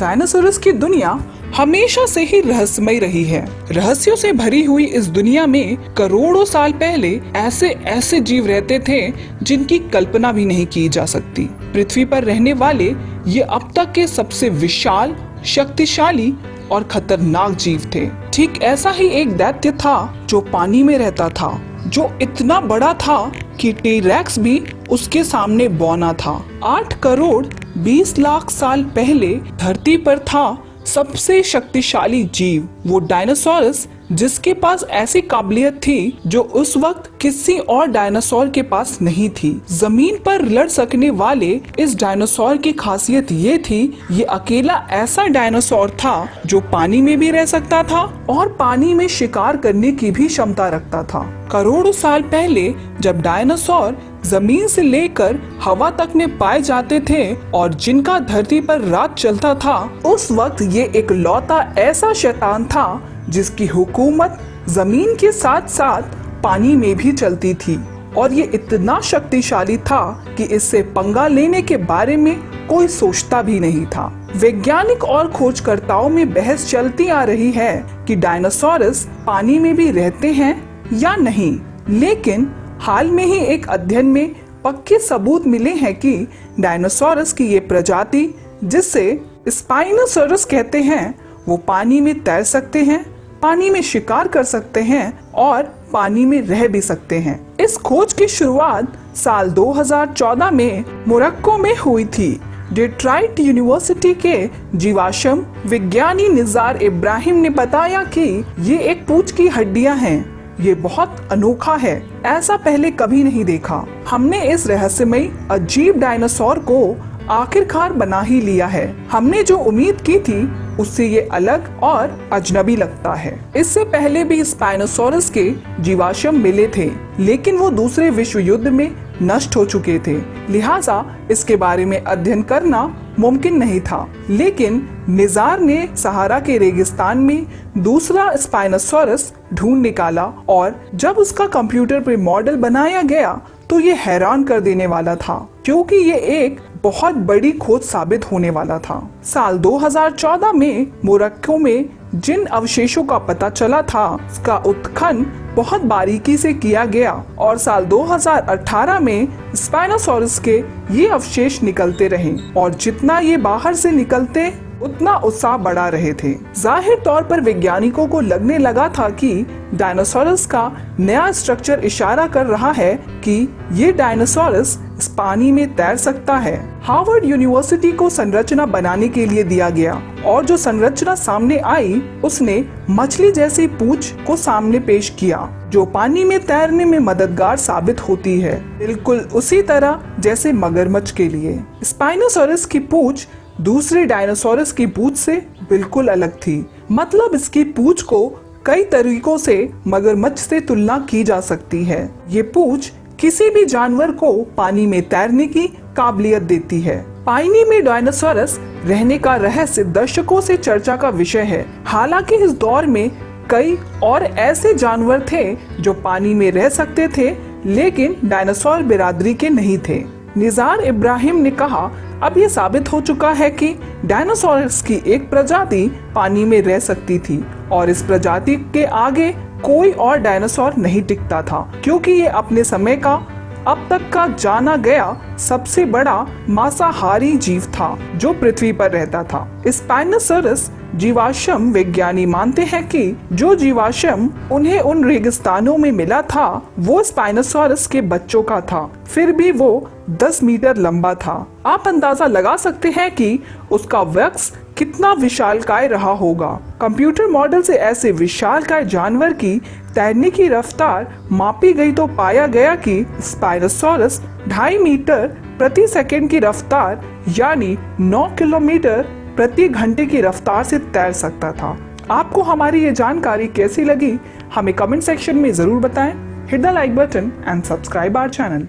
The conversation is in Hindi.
डायनासोरस की दुनिया हमेशा से ही रहस्यमय रही है। रहस्यों से भरी हुई इस दुनिया में करोड़ों साल पहले ऐसे ऐसे जीव रहते थे जिनकी कल्पना भी नहीं की जा सकती। पृथ्वी पर रहने वाले ये अब तक के सबसे विशाल, शक्तिशाली और खतरनाक जीव थे। ठीक ऐसा ही एक दैत्य था जो पानी में रहता था, जो इतना बड़ा था कि टी-रेक्स भी उसके सामने बौना था। 8 करोड़ 20 लाख साल पहले धरती पर था सबसे शक्तिशाली जीव, वो डायनासोरस, जिसके पास ऐसी काबिलियत थी जो उस वक्त किसी और डायनासोर के पास नहीं थी। जमीन पर लड़ सकने वाले इस डायनासोर की खासियत ये थी, ये अकेला ऐसा डायनासोर था जो पानी में भी रह सकता था और पानी में शिकार करने की भी क्षमता रखता था। करोड़ों साल पहले जब डायनासोर जमीन से लेकर हवा तक में पाए जाते थे और जिनका धरती पर राज चलता था, उस वक्त ये इकलौता ऐसा शैतान था जिसकी हुकूमत जमीन के साथ साथ पानी में भी चलती थी और ये इतना शक्तिशाली था कि इससे पंगा लेने के बारे में कोई सोचता भी नहीं था। वैज्ञानिक और खोजकर्ताओं में बहस चलती आ रही है कि डायनासोरस पानी में भी रहते हैं या नहीं, लेकिन हाल में ही एक अध्ययन में पक्के सबूत मिले हैं कि डायनासोरस की ये प्रजाति, जिसे स्पाइनोसॉरस कहते हैं, वो पानी में तैर सकते हैं, पानी में शिकार कर सकते हैं और पानी में रह भी सकते हैं। इस खोज की शुरुआत साल 2014 में मोरक्को में हुई थी। डेट्रॉइट यूनिवर्सिटी के जीवाश्म विज्ञानी निज़ार इब्राहिम ने बताया कि ये एक पूंछ की हड्डियां हैं, ये बहुत अनोखा है, ऐसा पहले कभी नहीं देखा। हमने इस रहस्यमय अजीब डायनासोर को आखिरकार बना ही लिया है। हमने जो उम्मीद की थी उससे ये अलग और अजनबी लगता है। इससे पहले भी स्पाइनोसॉरस के जीवाश्म मिले थे, लेकिन वो दूसरे विश्व युद्ध में नष्ट हो चुके थे, लिहाजा इसके बारे में अध्ययन करना मुमकिन नहीं था। लेकिन निज़ार ने सहारा के रेगिस्तान में दूसरा स्पाइनोसॉरस ढूंढ निकाला और जब उसका कंप्यूटर पे मॉडल बनाया गया तो ये हैरान कर देने वाला था, क्योंकि ये एक बहुत बड़ी खोज साबित होने वाला था। साल 2014 में मोरक्को में जिन अवशेषों का पता चला था उसका उत्खनन बहुत बारीकी से किया गया और साल 2018 में स्पाइनोसॉरस के ये अवशेष निकलते रहे और जितना ये बाहर से निकलते उतना उत्साह बढ़ा रहे थे। जाहिर तौर पर वैज्ञानिकों को लगने लगा था कि डायनासोरस का नया स्ट्रक्चर इशारा कर रहा है कि ये डायनासोरस पानी में तैर सकता है। हार्वर्ड यूनिवर्सिटी को संरचना बनाने के लिए दिया गया और जो संरचना सामने आई उसने मछली जैसी पूंछ को सामने पेश किया, जो पानी में तैरने में मददगार साबित होती है, बिल्कुल उसी तरह जैसे मगरमच्छ के लिए। स्पाइनोसॉरस की पूंछ दूसरे डायनासोरस की पूंछ से बिल्कुल अलग थी, मतलब इसकी पूंछ को कई तरीकों से मगरमच्छ से तुलना की जा सकती है। ये पूंछ किसी भी जानवर को पानी में तैरने की काबिलियत देती है। पानी में डायनासोरस रहने का रहस्य दशकों से चर्चा का विषय है। हालांकि इस दौर में कई और ऐसे जानवर थे जो पानी में रह सकते थे, लेकिन डायनासोर बिरादरी के नहीं थे। निज़ार इब्राहिम ने कहा, अब ये साबित हो चुका है कि डायनासोरस की एक प्रजाति पानी में रह सकती थी और इस प्रजाति के आगे कोई और डायनासोर नहीं टिकता था, क्योंकि ये अपने समय का अब तक का जाना गया सबसे बड़ा मांसाहारी जीव था जो पृथ्वी पर रहता था। स्पाइनोसॉरस जीवाश्म विज्ञानी मानते हैं कि जो जीवाश्म उन्हें उन रेगिस्तानों में मिला था वो स्पाइनोसॉरस के बच्चों का था, फिर भी वो 10 मीटर लंबा था। आप अंदाजा लगा सकते हैं कि उसका वक्ष कितना विशालकाय रहा होगा। कंप्यूटर मॉडल से ऐसे विशालकाय जानवर की तैरने की रफ्तार मापी गई तो पाया गया कि स्पाइनोसॉरस 2.5 मीटर प्रति सेकंड की रफ्तार यानी 9 किलोमीटर प्रति घंटे की रफ्तार से तैर सकता था। आपको हमारी ये जानकारी कैसी लगी हमें कमेंट सेक्शन में जरूर बताएं। Hit the like button and subscribe our channel.